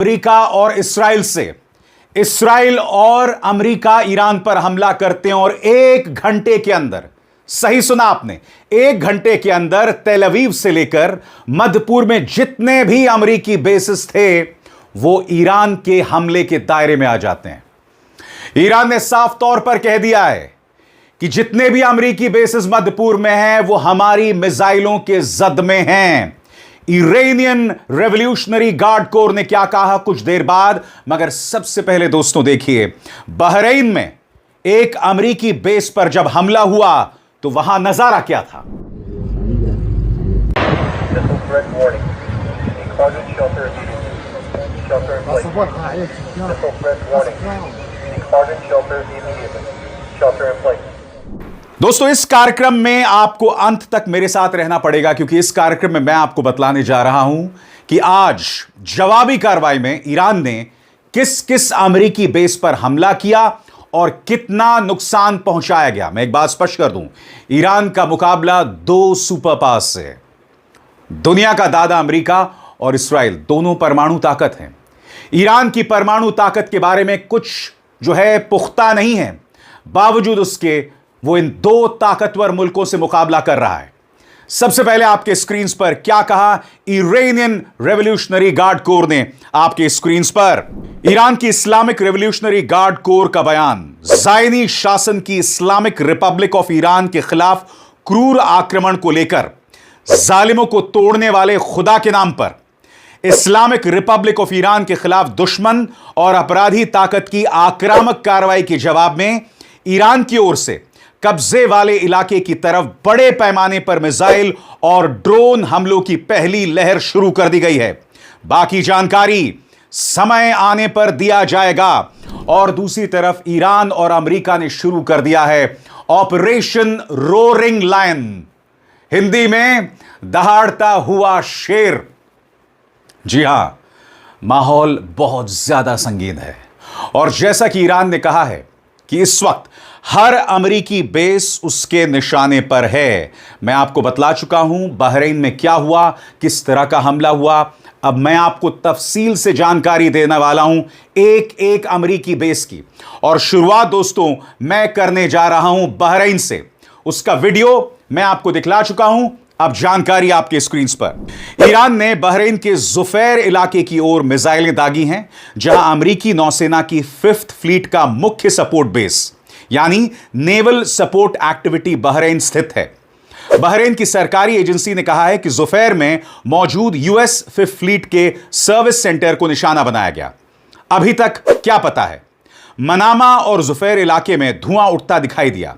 America और Israel से। Israel और अमेरिका ईरान पर हमला करते हैं और 1 घंटे के अंदर, सही सुना आपने, 1 घंटे के अंदर तेल अवीव से लेकर मध्य पूर्व में जितने भी अमेरिकी बेसिस थे वो ईरान के हमले के दायरे में आ जाते हैं। ईरान ने साफ तौर पर कह दिया है कि जितने भी अमेरिकी बेसिस मध्य पूर्व में हैं वो हमारी मिसाइलों के जद में हैं। इरानियन रेवोल्यूशनरी गार्ड कोर ने क्या कहा कुछ देर बाद, मगर सबसे पहले दोस्तों देखिए, बहरीन में एक अमेरिकी बेस पर जब हमला हुआ तो वहां नजारा क्या था। दोस्तों इस कार्यक्रम में आपको अंत तक मेरे साथ रहना पड़ेगा, क्योंकि इस कार्यक्रम में मैं आपको बतलाने जा रहा हूं कि आज जवाबी कार्रवाई में ईरान ने किस किस अमेरिकी बेस पर हमला किया और कितना नुकसान पहुंचाया गया। मैं एक बात स्पष्ट कर दूं, ईरान का मुकाबला 2 सुपर पावर्स से है। दुनिया का दादा अमेरिका और इस्राइल दोनों परमाणु ताकत हैं। ईरान की परमाणु ताकत के बारे में कुछ जो है पुख्ता नहीं है, बावजूद उसके वो इन 2 ताकतवर मुल्कों से मुकाबला कर रहा है। सबसे पहले आपके स्क्रीन पर क्या कहा इरानियन रेवोल्यूशनरी गार्ड कोर ने, आपके स्क्रीन पर ईरान की इस्लामिक रेवोल्यूशनरी गार्ड कोर का बयान, ज़ायनी शासन की इस्लामिक रिपब्लिक ऑफ ईरान के खिलाफ क्रूर आक्रमण को लेकर जालिमों को तोड़ने वाले खुदा के नाम पर इस्लामिक रिपब्लिक ऑफ ईरान के खिलाफ दुश्मन और अपराधी ताकत की आक्रामक कार्रवाई के जवाब में ईरान की ओर से कब्जे वाले इलाके की तरफ बड़े पैमाने पर मिसाइल और ड्रोन हमलों की पहली लहर शुरू कर दी गई है। बाकी जानकारी समय आने पर दिया जाएगा। और दूसरी तरफ ईरान और अमेरिका ने शुरू कर दिया है ऑपरेशन रोरिंग लायन, हिंदी में दहाड़ता हुआ शेर। जी हां, माहौल बहुत ज्यादा संगीन है और जैसा कि ईरान ने कहा है कि इस वक्त हर अमेरिकी बेस उसके निशाने पर है। मैं आपको बतला चुका हूं बहरीन में क्या हुआ, किस तरह का हमला हुआ। अब मैं आपको तफसील से जानकारी देने वाला हूं एक एक अमेरिकी बेस की, और शुरुआत दोस्तों मैं करने जा रहा हूं बहरीन से। उसका वीडियो मैं आपको दिखला चुका हूं, अब जानकारी आपके स्क्रीन पर। ईरान ने बहरीन के जुफैर इलाके की ओर मिसाइलें दागी हैं, जहां अमेरिकी नौसेना की 5th फ्लीट का मुख्य सपोर्ट बेस यानी नेवल सपोर्ट एक्टिविटी बहरीन स्थित है। बहरीन की सरकारी एजेंसी ने कहा है कि जुफैर में मौजूद यूएस 5th फ्लीट के सर्विस सेंटर को निशाना बनाया गया। अभी तक क्या पता है, मनामा और जुफैर इलाके में धुआं उठता दिखाई दिया।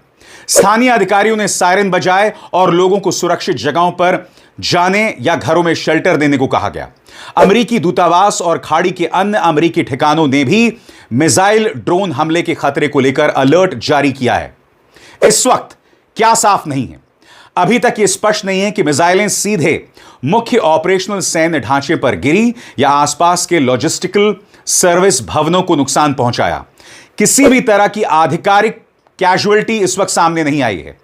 स्थानीय अधिकारियों ने सायरन बजाए और लोगों को सुरक्षित जगहों पर जाने या घरों में शेल्टर देने को कहा गया। अमेरिकी दूतावास और खाड़ी के अन्य अमेरिकी ठिकानों ने भी मिसाइल ड्रोन हमले के खतरे को लेकर अलर्ट जारी किया है। इस वक्त क्या साफ नहीं है, अभी तक यह स्पष्ट नहीं है कि मिसाइलें सीधे मुख्य ऑपरेशनल सैन्य ढांचे पर गिरी या आसपास के लॉजिस्टिकल सर्विस भवनों को नुकसान पहुंचाया। किसी भी तरह की आधिकारिक कैजुअल्टी इस वक्त सामने नहीं आई है।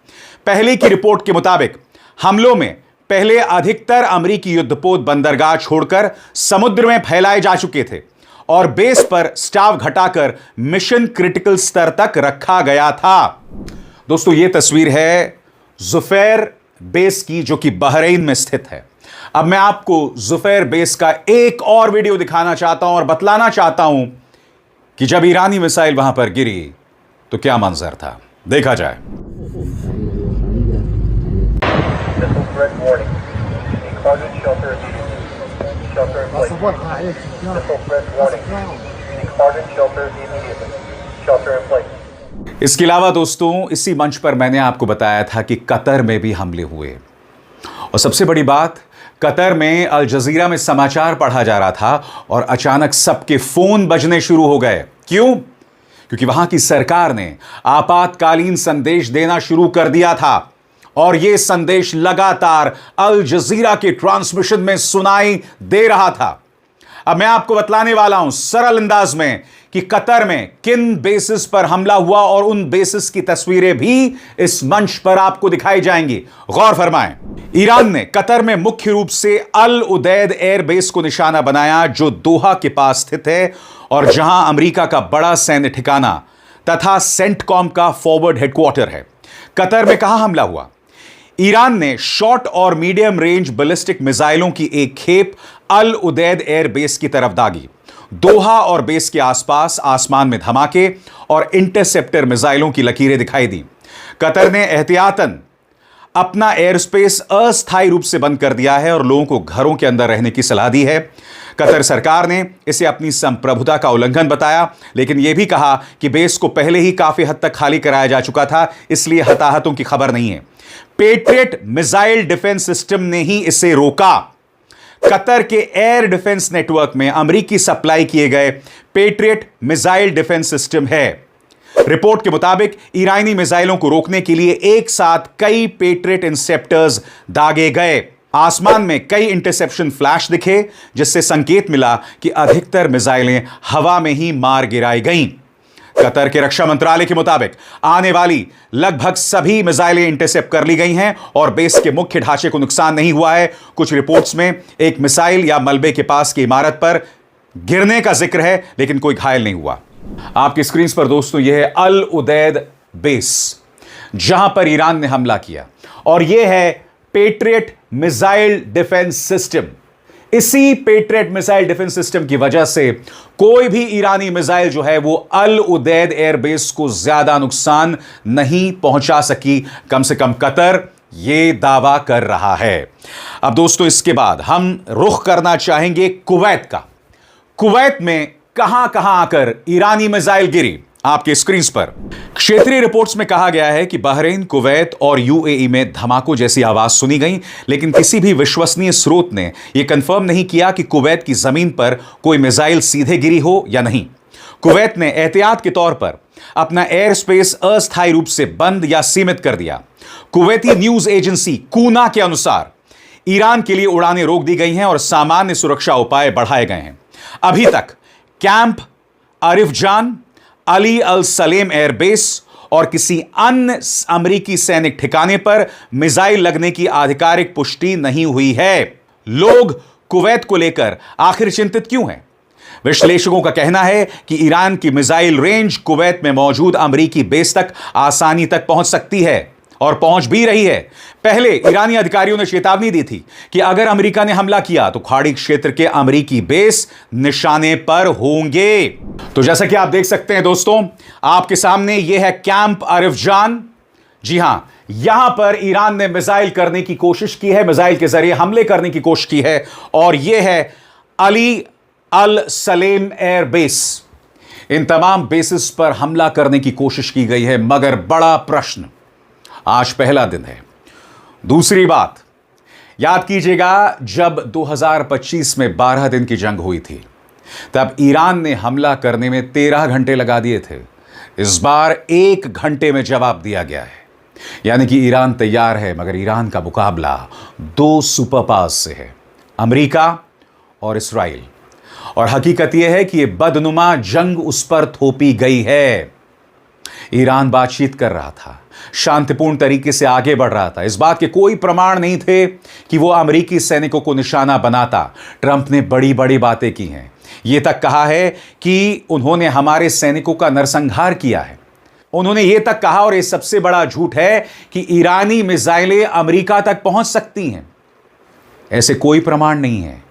पहले की रिपोर्ट के मुताबिक हमलों में पहले अधिकतर अमेरिकी युद्धपोत बंदरगाह छोड़कर समुद्र में फैलाए जा चुके थे और बेस पर स्टाफ घटाकर मिशन क्रिटिकल स्तर तक रखा गया था। दोस्तों यह तस्वीर है जुफैर बेस की, जो कि बहरीन में स्थित है। अब मैं आपको जुफैर बेस का एक और वीडियो दिखाना चाहता हूं और बतलाना चाहता हूं कि जब ईरानी मिसाइल वहां पर गिरी तो क्या मंजर था, देखा जाए। इसके अलावा दोस्तों इसी मंच पर मैंने आपको बताया था कि कतर में भी हमले हुए, और सबसे बड़ी बात, कतर में अल जजीरा में समाचार पढ़ा जा रहा था और अचानक सबके फोन बजने शुरू हो गए। क्यों? क्योंकि वहां की सरकार ने आपातकालीन संदेश देना शुरू कर दिया था और यह संदेश लगातार अल जजीरा के ट्रांसमिशन में सुनाई दे रहा था। अब मैं आपको बतलाने वाला हूं सरल अंदाज में कि कतर में किन बेसिस पर हमला हुआ और उन बेसिस की तस्वीरें भी इस मंच पर आपको दिखाई जाएंगी। गौर फरमाएं। ईरान ने कतर में मुख्य रूप से अल उदैद एयरबेस को निशाना बनाया, जो दोहा के पास स्थित है और जहां अमेरिका का बड़ा सैन्य ठिकाना तथा सेंटकॉम का फॉरवर्ड हेडक्वार्टर है। कतर में कहां हमला हुआ? ईरान ने शॉर्ट और मीडियम रेंज बैलिस्टिक मिसाइलों की एक खेप अल उदैद एयरबेस की तरफ दागी। दोहा और बेस के आसपास आसमान में धमाके और इंटरसेप्टर मिसाइलों की लकीरें दिखाई दी। कतर ने एहतियातन अपना एयर स्पेस अस्थायी रूप से बंद कर दिया है और लोगों को घरों के अंदर रहने की सलाह दी है। कतर सरकार ने इसे अपनी संप्रभुता का उल्लंघन बताया, लेकिन यह भी कहा कि बेस को पहले ही काफी हद तक खाली कराया जा चुका था, इसलिए हताहतों की खबर नहीं है। पेट्रियट मिसाइल डिफेंस सिस्टम ने ही इसे रोका। कतर के एयर डिफेंस नेटवर्क में अमेरिकी सप्लाई किए गए पेट्रियट मिसाइल डिफेंस सिस्टम है। रिपोर्ट के मुताबिक ईरानी मिसाइलों को रोकने के लिए एक साथ कई पेट्रियट इंटरसेप्टर्स दागे गए। आसमान में कई इंटरसेप्शन फ्लैश दिखे, जिससे संकेत मिला कि अधिकतर मिसाइलें हवा में ही मार गिराई गईं। कतर के रक्षा मंत्रालय के मुताबिक आने वाली लगभग सभी मिसाइलें इंटरसेप्ट कर ली गई हैं और बेस के मुख्य ढांचे को नुकसान नहीं हुआ है। कुछ रिपोर्ट्स में एक मिसाइल या मलबे के पास की इमारत पर गिरने का जिक्र है, लेकिन कोई घायल नहीं हुआ। आपकी स्क्रीन पर दोस्तों यह है अल उदैद बेस, जहां पर ईरान ने हमला किया, और यह है पेट्रियट मिसाइल डिफेंस सिस्टम। इसी पेट्रियट मिसाइल डिफेंस सिस्टम की वजह से कोई भी ईरानी मिसाइल जो है वो अल उदैद एयरबेस को ज्यादा नुकसान नहीं पहुंचा सकी, कम से कम कतर ये दावा कर रहा है। अब दोस्तों इसके बाद हम रुख करना चाहेंगे कुवैत का। कुवैत में कहां कहां आकर ईरानी मिसाइल गिरी, आपके स्क्रीन पर। क्षेत्रीय रिपोर्ट्स में कहा गया है कि बहरीन, कुवैत और यूएई में धमाकों जैसी आवाज सुनी गई, लेकिन किसी भी विश्वसनीय स्रोत ने यह कंफर्म नहीं किया कि कुवैत की जमीन पर कोई मिसाइल सीधे गिरी हो या नहीं। कुवैत ने एहतियात के तौर पर अपना एयर स्पेस अस्थायी रूप से बंद या सीमित कर दिया। कुवैती न्यूज एजेंसी कूना के अनुसार ईरान के लिए उड़ानें रोक दी गई हैं और सामान्य सुरक्षा उपाय बढ़ाए गए हैं। अभी तक कैंप अरिफजान, अली अल सलेम एयरबेस और किसी अन्य अमेरिकी सैनिक ठिकाने पर मिसाइल लगने की आधिकारिक पुष्टि नहीं हुई है। लोग कुवैत को लेकर आखिर चिंतित क्यों हैं? विश्लेषकों का कहना है कि ईरान की मिसाइल रेंज कुवैत में मौजूद अमेरिकी बेस तक आसानी तक पहुंच सकती है और पहुंच भी रही है। पहले ईरानी अधिकारियों ने चेतावनी दी थी कि अगर अमेरिका ने हमला किया तो खाड़ी क्षेत्र के अमेरिकी बेस निशाने पर होंगे। तो जैसा कि आप देख सकते हैं दोस्तों, आपके सामने यह है कैंप अरिफजान। जी हां, यहां पर ईरान ने मिसाइल करने की कोशिश की है, मिसाइल के जरिए हमले करने की कोशिश की है, और यह है अली अल सलेम एयरबेस। इन तमाम बेसिस पर हमला करने की कोशिश की गई है, मगर बड़ा प्रश्न, आज पहला दिन है। दूसरी बात, याद कीजिएगा जब 2025 में 12 दिन की जंग हुई थी, तब ईरान ने हमला करने में 13 घंटे लगा दिए थे। इस बार 1 घंटे में जवाब दिया गया है। यानी कि ईरान तैयार है, मगर ईरान का मुकाबला 2 सुपर पावर्स से है, अमेरिका और इस्राइल। और हकीकत यह है कि यह बदनुमा जंग उस पर थोपी गई है। ईरान बातचीत कर रहा था, शांतिपूर्ण तरीके से आगे बढ़ रहा था। इस बात के कोई प्रमाण नहीं थे कि वो अमेरिकी सैनिकों को निशाना बनाता। ट्रंप ने बड़ी बड़ी बातें की हैं, यह तक कहा है कि उन्होंने हमारे सैनिकों का नरसंहार किया है। उन्होंने यह तक कहा, और यह सबसे बड़ा झूठ है, कि ईरानी मिसाइलें अमेरिका तक पहुंच सकती हैं। ऐसे कोई प्रमाण नहीं है,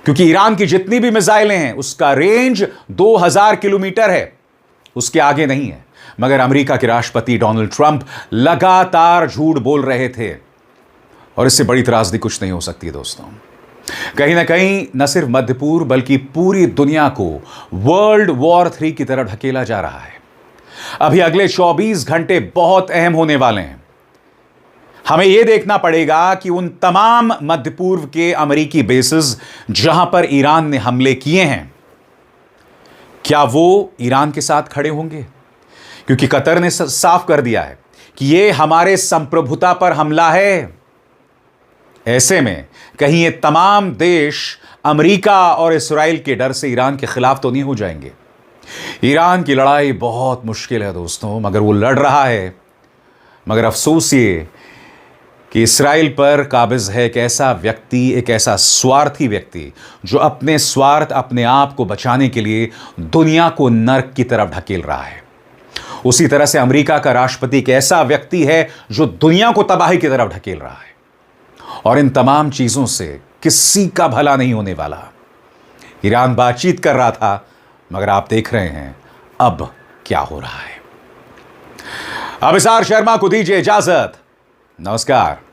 क्योंकि ईरान की जितनी भी मिसाइलें हैं उसका रेंज 2000 किलोमीटर है, उसके आगे नहीं है। मगर अमेरिका के राष्ट्रपति डोनाल्ड ट्रंप लगातार झूठ बोल रहे थे, और इससे बड़ी त्रासदी कुछ नहीं हो सकती दोस्तों। कहीं ना कहीं न सिर्फ मध्य पूर्व बल्कि पूरी दुनिया को वर्ल्ड वॉर 3 की तरफ ढकेला जा रहा है। अभी अगले 24 घंटे बहुत अहम होने वाले हैं। हमें यह देखना पड़ेगा कि उन तमाम मध्य पूर्व के अमेरिकी बेसिस जहां पर ईरान ने हमले किए हैं, क्या वो ईरान के साथ खड़े होंगे? क्योंकि कतर ने साफ कर दिया है कि यह हमारे संप्रभुता पर हमला है। ऐसे में कहीं ये तमाम देश अमेरिका और इस्राइल के डर से ईरान के खिलाफ तो नहीं हो जाएंगे। ईरान की लड़ाई बहुत मुश्किल है दोस्तों, मगर वो लड़ रहा है। मगर अफसोस ये कि इस्राइल पर काबिज है एक ऐसा व्यक्ति, एक ऐसा स्वार्थी व्यक्ति जो अपने स्वार्थ, अपने आप को बचाने के लिए दुनिया को नर्क की तरफ ढकेल रहा है। उसी तरह से अमेरिका का राष्ट्रपति एक ऐसा व्यक्ति है जो दुनिया को तबाही की तरफ ढकेल रहा है। और इन तमाम चीजों से किसी का भला नहीं होने वाला। ईरान बातचीत कर रहा था, मगर आप देख रहे हैं अब क्या हो रहा है। अभिसार शर्मा को दीजिए इजाजत। नमस्कार।